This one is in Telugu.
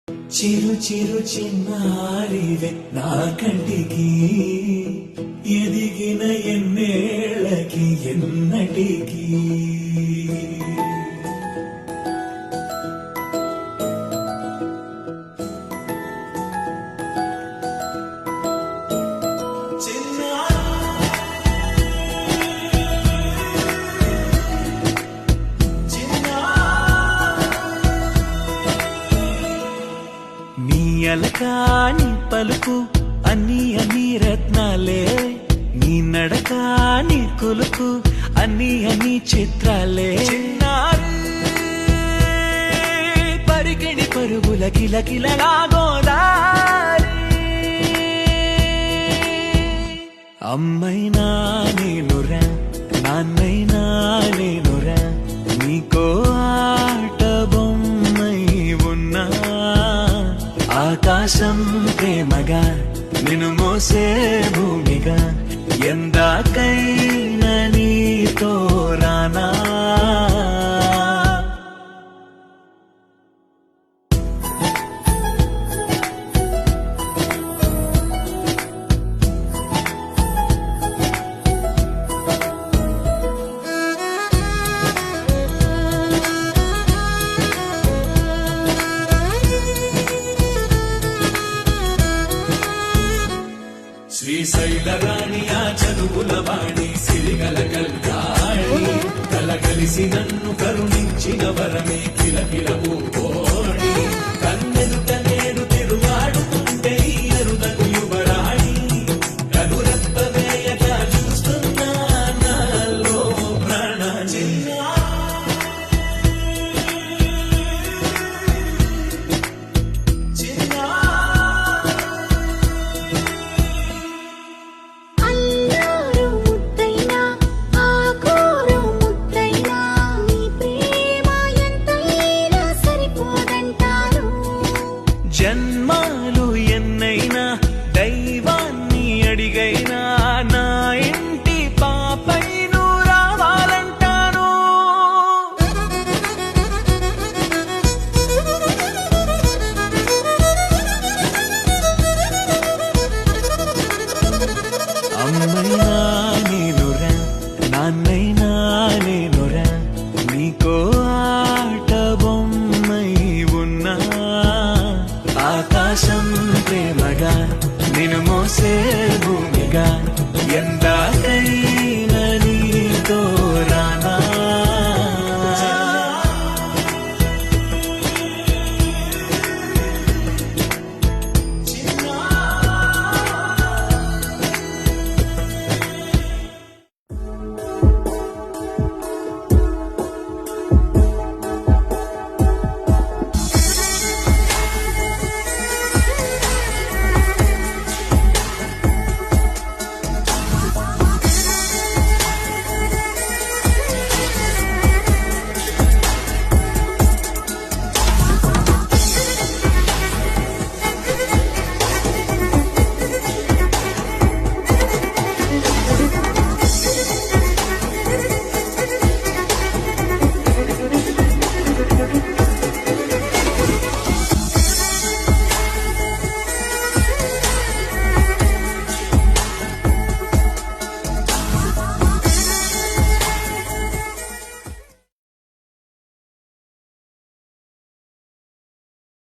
చిరు చిరు చిన్నారివే నా కంటికి ఎదిగిన ఎన్నేళ్ళకి ఎన్నటికి అలకాని పలుకు అన్ని అన్ని రత్నాలే నీ నడక నీ కులుకు అన్ని అన్ని చిత్రాలే చిన్నారి పరికిణి పరుగుల కిలకిలగా గోదారి అమ్మైనా నేనురా నాన్నైనా నేనురా నీకో ఆట బొమ్మై ఉన్నా ఆకాశం ప్రేమగా నిన్ను మోసే భూమిగా ఎందాకైనా నీతో రానా శ్రీశైల రాణి ఆ చదువుల వాణి సిరిగల కల్యాణి కలగలిసి నన్ను కరుణించిన వరమే కిలకిల పూకోణి కన్నెదుట నేడు తిరుగాడుతుంటే అరుదకు యువరాణి కనురెప్ప వేయక చూస్తున్నా నాలో ప్రాణ జన్మాలు ఎన్నైనా దైవాన్ని అడిగైనా నా ఇంటి పాపై నువ్వు రావాలంటాను అమ్మైనా నేనురా నాన్నైనా నేనురా నీకో ఆట బొమ్మై ఉన్నా ఆకాశం ప్రేమగా నిన్ను మోసే భూమిగా ఎంత